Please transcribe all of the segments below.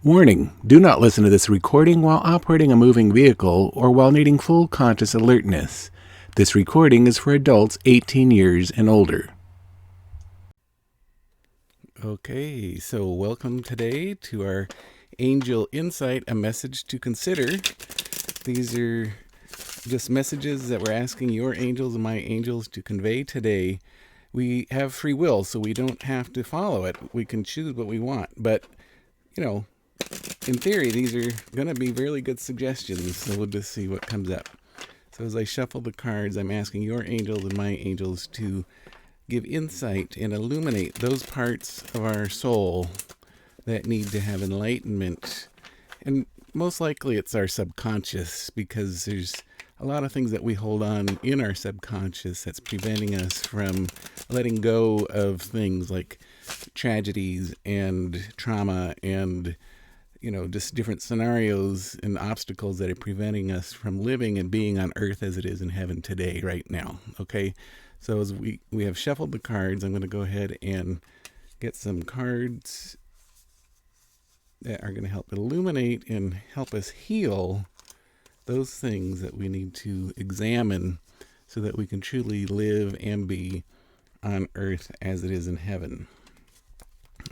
Warning: do not listen to this recording while operating a moving vehicle or while needing full conscious alertness. This recording is for adults 18 years and older. Okay, so welcome today to our Angel Insight, a message to consider. These are just messages that we're asking your angels and my angels to convey today. We have free will, so we don't have to follow it. We can choose what we want, but, in theory, these are going to be really good suggestions, so we'll just see what comes up. So as I shuffle the cards, I'm asking your angels and my angels to give insight and illuminate those parts of our soul that need to have enlightenment. And most likely it's our subconscious, because there's a lot of things that we hold on in our subconscious that's preventing us from letting go of things like tragedies and trauma and just different scenarios and obstacles that are preventing us from living and being on earth as it is in heaven today, right now. Okay, so as we have shuffled the cards, I'm going to go ahead and get some cards that are going to help illuminate and help us heal those things that we need to examine so that we can truly live and be on earth as it is in heaven.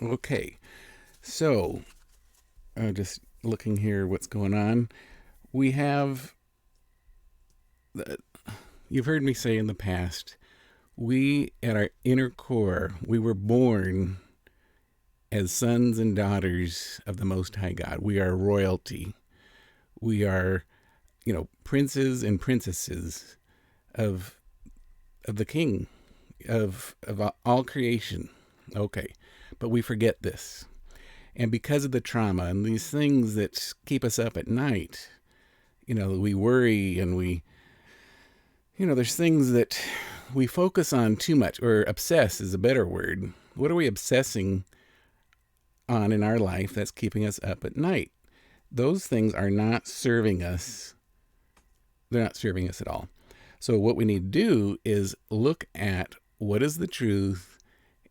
Okay, so just looking here what's going on. We have, you've heard me say in the past, we at our inner core, we were born as sons and daughters of the Most High God. We are royalty. We are, princes and princesses of the King of all creation. Okay, but we forget this. And because of the trauma and these things that keep us up at night, we worry and there's things that we focus on too much, or obsess is a better word. What are we obsessing on in our life that's keeping us up at night? Those things are not serving us. They're not serving us at all. So what we need to do is look at what is the truth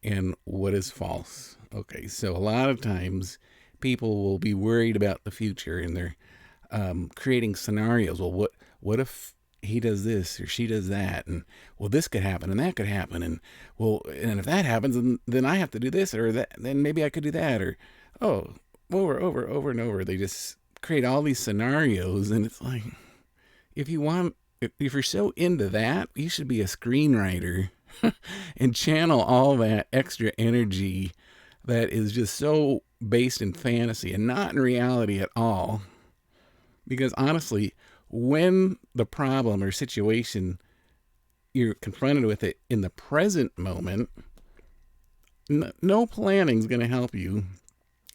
and what is false. Okay, so a lot of times people will be worried about the future and they're creating scenarios. Well, what if he does this or she does that, and well, this could happen and that could happen, and and if that happens, then I have to do this, or that, then maybe I could do that, or over and over. They just create all these scenarios, and it's like, if you're so into that, you should be a screenwriter and channel all that extra energy that is just so based in fantasy and not in reality at all. Because honestly, when the problem or situation, you're confronted with it in the present moment, no planning is going to help you.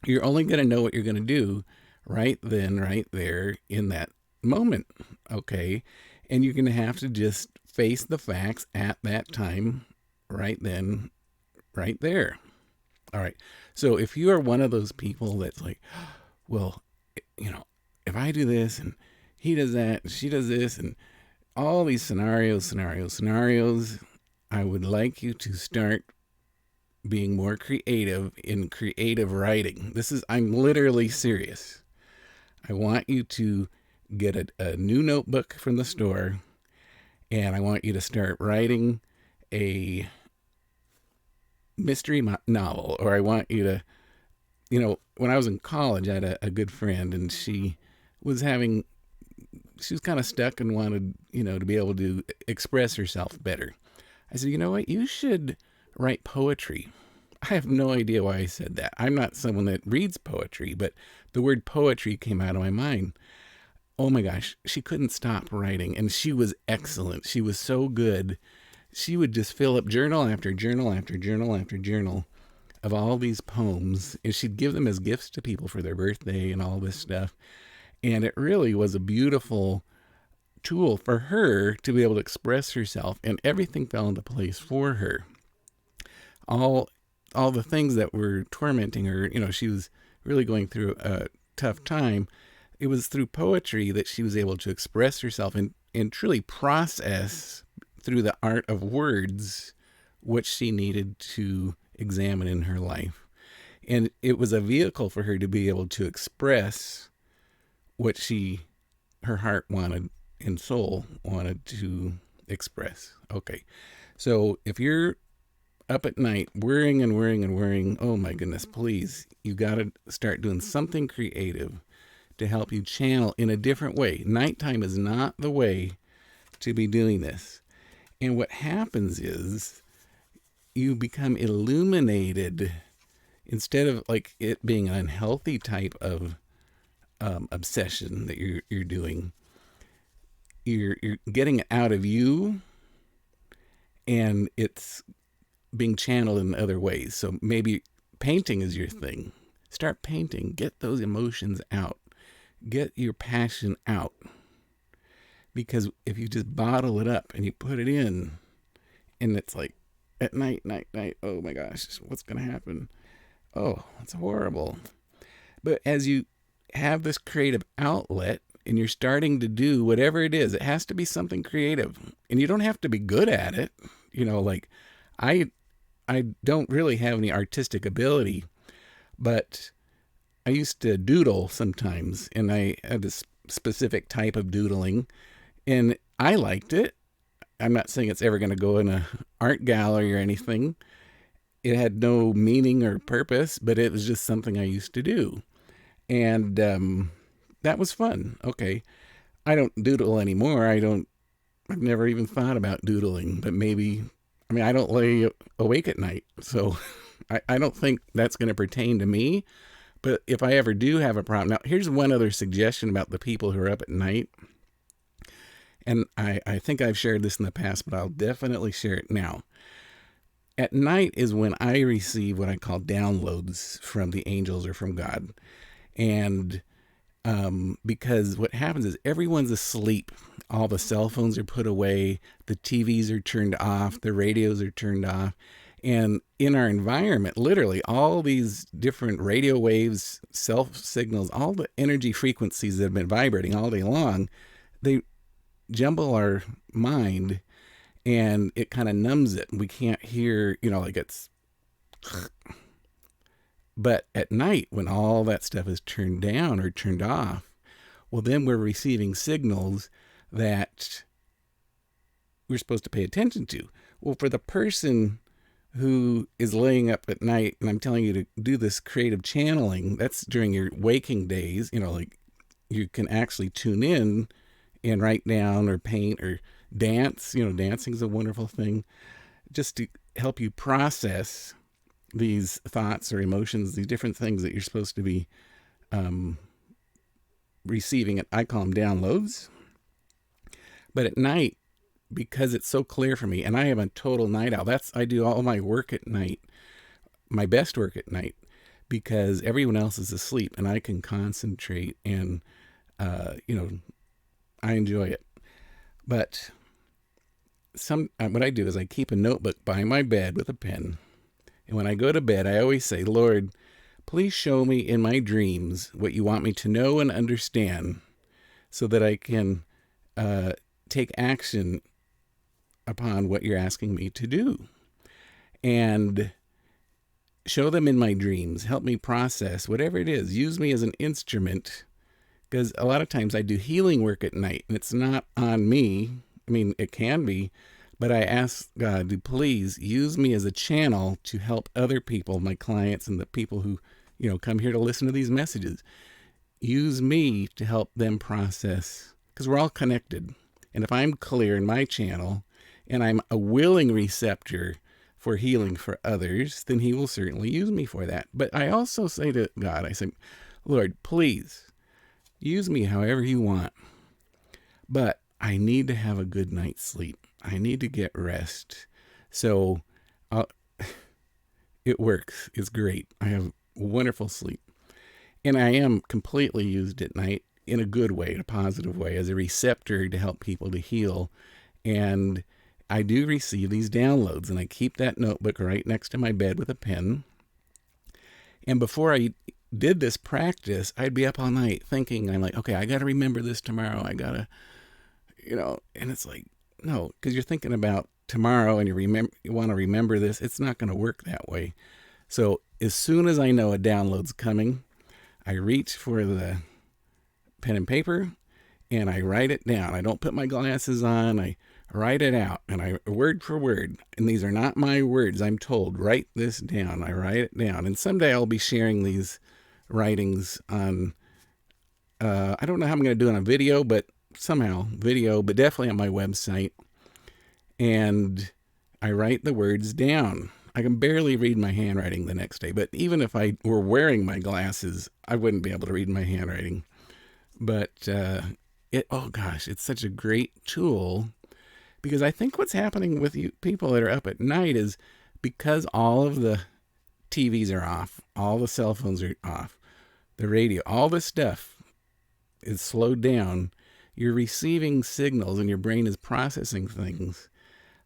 You're only going to know what you're going to do right then, right there in that moment. Okay. And you're going to have to just face the facts at that time, right then, right there. All right. So if you are one of those people that's like, well, if I do this and he does that and she does this and all these scenarios, I would like you to start being more creative in creative writing. I'm literally serious. I want you to get a new notebook from the store, and I want you to start writing a mystery novel, or I want you to, when I was in college, I had a good friend, and she was kind of stuck and wanted, to be able to express herself better. I said, you know what, you should write poetry. I have no idea why I said that. I'm not someone that reads poetry, but the word poetry came out of my mind. Oh my gosh, she couldn't stop writing, and she was excellent. She was so good. She would just fill up journal after journal after journal after journal of all these poems, and she'd give them as gifts to people for their birthday and all this stuff. And it really was a beautiful tool for her to be able to express herself, and everything fell into place for her. All the things that were tormenting her, she was really going through a tough time. It was through poetry that she was able to express herself and truly process through the art of words what she needed to examine in her life. And it was a vehicle for her to be able to express what her heart wanted and soul wanted to express. Okay. So if you're up at night worrying and worrying and worrying, oh my goodness, please, you got to start doing something creative to help you channel in a different way. Nighttime is not the way to be doing this. And what happens is you become illuminated instead of like it being an unhealthy type of obsession that you're doing. You're getting it out of you, and it's being channeled in other ways. So maybe painting is your thing. Start painting. Get those emotions out. Get your passion out. Because if you just bottle it up and you put it in, and it's like at night, oh my gosh, what's going to happen? Oh, it's horrible. But as you have this creative outlet and you're starting to do whatever it is, it has to be something creative. And you don't have to be good at it. Like I don't really have any artistic ability, but I used to doodle sometimes, and I had this specific type of doodling, and I liked it. I'm not saying it's ever going to go in an art gallery or anything. It had no meaning or purpose, but it was just something I used to do. And that was fun. Okay. I don't doodle anymore. I've never even thought about doodling, but maybe, I don't lay awake at night. So I don't think that's going to pertain to me. But if I ever do have a problem, now here's one other suggestion about the people who are up at night. And I think I've shared this in the past, but I'll definitely share it now. At night is when I receive what I call downloads from the angels or from God. And because what happens is everyone's asleep. All the cell phones are put away. The TVs are turned off. The radios are turned off. And in our environment, literally all these different radio waves, self signals, all the energy frequencies that have been vibrating all day long, they jumble our mind, and it kind of numbs it. We can't hear, like it's. But at night, when all that stuff is turned down or turned off, well, then we're receiving signals that we're supposed to pay attention to. Well, for the person who is laying up at night, and I'm telling you to do this creative channeling, that's during your waking days, like you can actually tune in and write down or paint or dance. Dancing is a wonderful thing just to help you process these thoughts or emotions, these different things that you're supposed to be receiving. I call them downloads. But at night, because it's so clear for me, and I am a total night owl. I do all my work at night, my best work at night, because everyone else is asleep and I can concentrate and, I enjoy it. But what I do is I keep a notebook by my bed with a pen. And when I go to bed, I always say, Lord, please show me in my dreams what you want me to know and understand so that I can take action upon what you're asking me to do. And show them in my dreams. Help me process whatever it is. Use me as an instrument, because a lot of times I do healing work at night, and it's not on me. It can be, but I ask God to please use me as a channel to help other people, my clients and the people who, come here to listen to these messages. Use me to help them process, because we're all connected. And if I'm clear in my channel and I'm a willing receptor for healing for others, then he will certainly use me for that. But I also say to God, I say, Lord, please use me however you want. But I need to have a good night's sleep. I need to get rest. So it works. It's great. I have wonderful sleep. And I am completely used at night in a good way, in a positive way, as a receptor to help people to heal. And I do receive these downloads, and I keep that notebook right next to my bed with a pen. And before I did this practice, I'd be up all night thinking, I'm like, okay, I got to remember this tomorrow. I got to, and it's like, no, because you're thinking about tomorrow and you want to remember this. It's not going to work that way. So as soon as I know a download's coming, I reach for the pen and paper and I write it down. I don't put my glasses on. I write it out, and I word for word. And these are not my words. I'm told, write this down. I write it down. And someday I'll be sharing these writings on, I don't know how I'm going to do it on video, but somehow video, but definitely on my website. And I write the words down. I can barely read my handwriting the next day, but even if I were wearing my glasses, I wouldn't be able to read my handwriting. But oh gosh, it's such a great tool, because I think what's happening with you people that are up at night is because all of the TVs are off, all the cell phones are off, the radio, all this stuff is slowed down. You're receiving signals and your brain is processing things,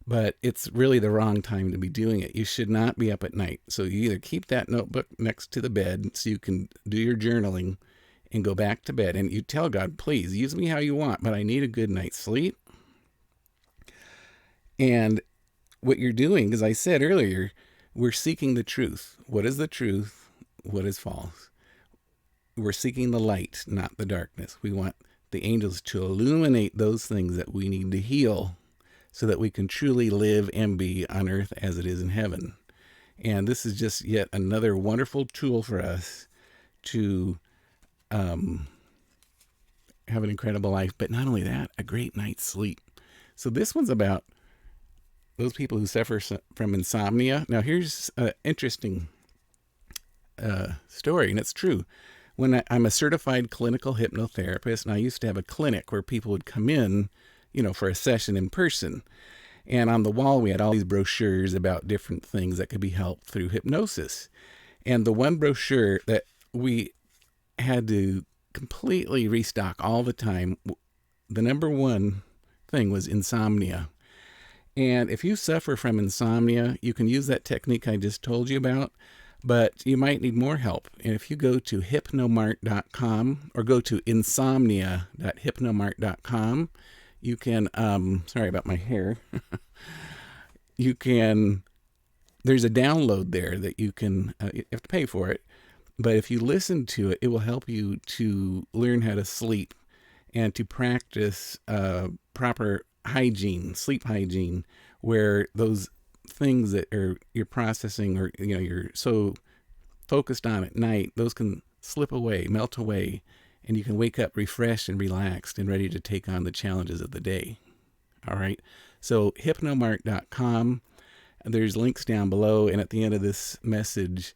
but it's really the wrong time to be doing it. You should not be up at night. So you either keep that notebook next to the bed so you can do your journaling and go back to bed. And you tell God, please use me how you want, but I need a good night's sleep. And what you're doing, as I said earlier, we're seeking the truth. What is the truth? What is false? We're seeking the light, not the darkness. We want the angels to illuminate those things that we need to heal so that we can truly live and be on earth as it is in heaven. And this is just yet another wonderful tool for us to have an incredible life, but not only that, a great night's sleep. So this one's about those people who suffer from insomnia. Now here's an interesting story, and it's true. When I'm a certified clinical hypnotherapist, and I used to have a clinic where people would come in, for a session in person. And on the wall, we had all these brochures about different things that could be helped through hypnosis. And the one brochure that we had to completely restock all the time, the number one thing was insomnia. And if you suffer from insomnia, you can use that technique I just told you about, but you might need more help. And if you go to hypnomart.com or go to insomnia.hypnomart.com, you can, sorry about my hair, there's a download there that you can, you have to pay for it, but if you listen to it, it will help you to learn how to sleep and to practice proper hygiene, sleep hygiene, where those things that you're processing or you're so focused on at night, those can slip away, melt away, and you can wake up refreshed and relaxed and ready to take on the challenges of the day. All right. So hypnomart.com, there's links down below, and at the end of this message,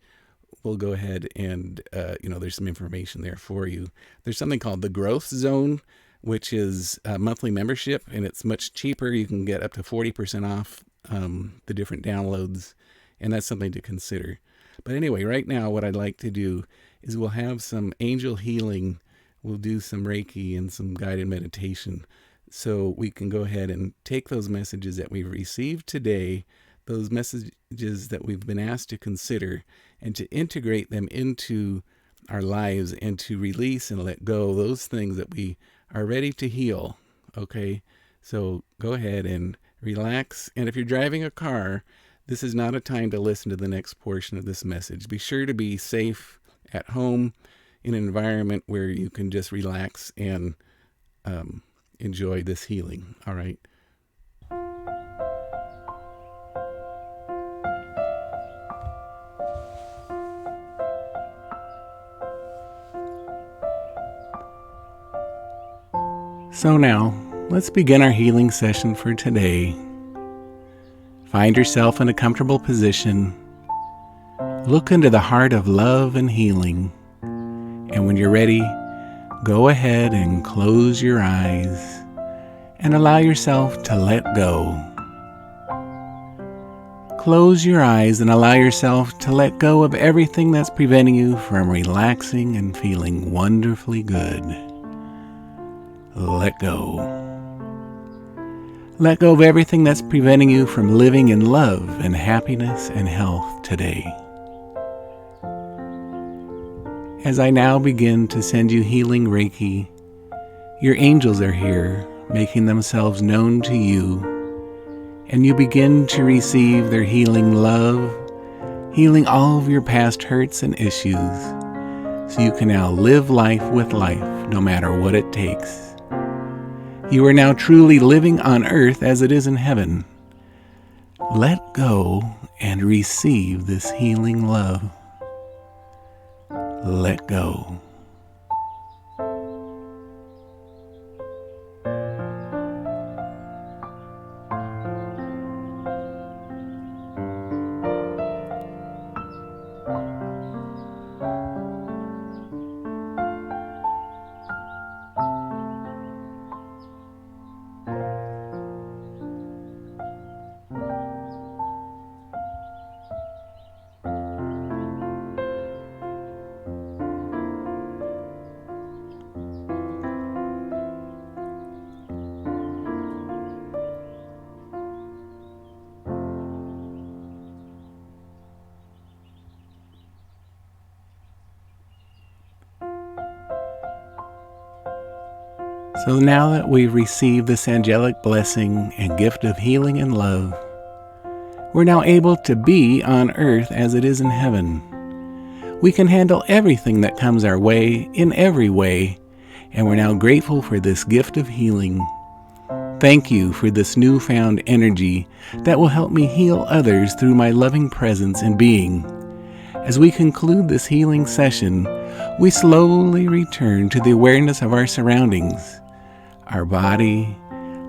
we'll go ahead and there's some information there for you. There's something called the Growth Zone, which is a monthly membership, and it's much cheaper. You can get up to 40% off the different downloads, and that's something to consider. But anyway, right now what I'd like to do is we'll have some angel healing. We'll do some Reiki and some guided meditation so we can go ahead and take those messages that we've received today, those messages that we've been asked to consider, and to integrate them into our lives and to release and let go those things that we are ready to heal. Okay, so go ahead and relax. And if you're driving a car, this is not a time to listen to the next portion of this message. Be sure to be safe at home in an environment where you can just relax and enjoy this healing. All right. So now, let's begin our healing session for today. Find yourself in a comfortable position. Look into the heart of love and healing. And when you're ready, go ahead and close your eyes and allow yourself to let go. Close your eyes and allow yourself to let go of everything that's preventing you from relaxing and feeling wonderfully good. Let go. Let go of everything that's preventing you from living in love and happiness and health today. As I now begin to send you healing Reiki, your angels are here, making themselves known to you, and you begin to receive their healing love, healing all of your past hurts and issues, so you can now live life with life, no matter what it takes. You are now truly living on earth as it is in heaven. Let go and receive this healing love. Let go. So now that we've received this angelic blessing and gift of healing and love, we're now able to be on earth as it is in heaven. We can handle everything that comes our way in every way, and we're now grateful for this gift of healing. Thank you for this newfound energy that will help me heal others through my loving presence and being. As we conclude this healing session, we slowly return to the awareness of our surroundings, our body,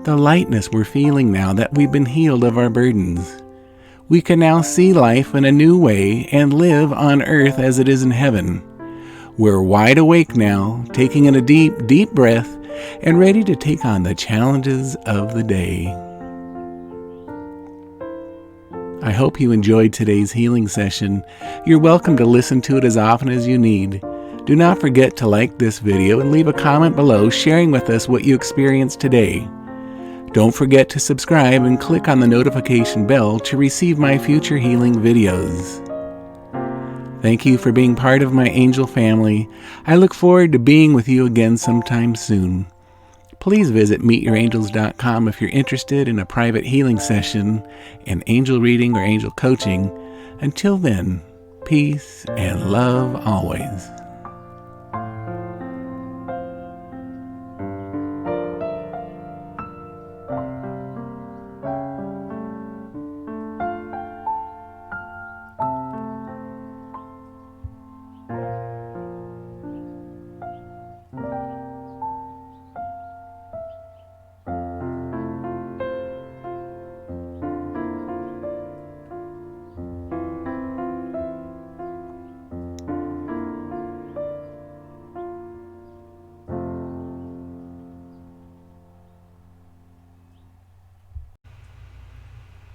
the lightness we're feeling now that we've been healed of our burdens. We can now see life in a new way and live on earth as it is in heaven. We're wide awake now, taking in a deep, deep breath and ready to take on the challenges of the day. I hope you enjoyed today's healing session. You're welcome to listen to it as often as you need. Do not forget to like this video and leave a comment below sharing with us what you experienced today. Don't forget to subscribe and click on the notification bell to receive my future healing videos. Thank you for being part of my angel family. I look forward to being with you again sometime soon. Please visit meetyourangels.com if you're interested in a private healing session, an angel reading, or angel coaching. Until then, peace and love always.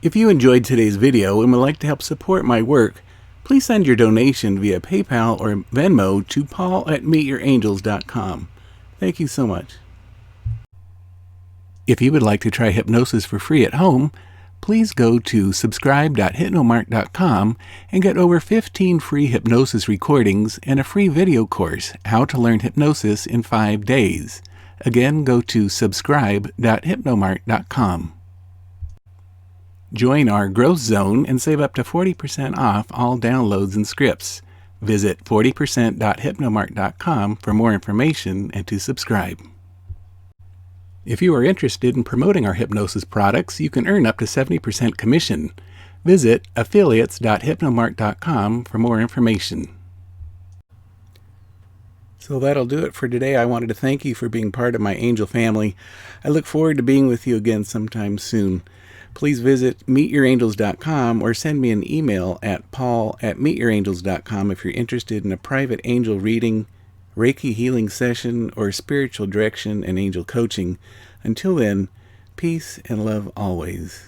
If you enjoyed today's video and would like to help support my work, please send your donation via PayPal or Venmo to paul@meetyourangels.com. Thank you so much. If you would like to try hypnosis for free at home, please go to subscribe.hypnomark.com and get over 15 free hypnosis recordings and a free video course, How to Learn Hypnosis in 5 Days. Again, go to subscribe.hypnomark.com. Join our growth zone and save up to 40% off all downloads and scripts. Visit 40%.hypnomark.com for more information and to subscribe. If you are interested in promoting our hypnosis products, you can earn up to 70% commission. Visit affiliates.hypnomark.com for more information. So that'll do it for today. I wanted to thank you for being part of my angel family. I look forward to being with you again sometime soon. Please visit meetyourangels.com or send me an email at paul@meetyourangels.com if you're interested in a private angel reading, Reiki healing session, or spiritual direction and angel coaching. Until then, peace and love always.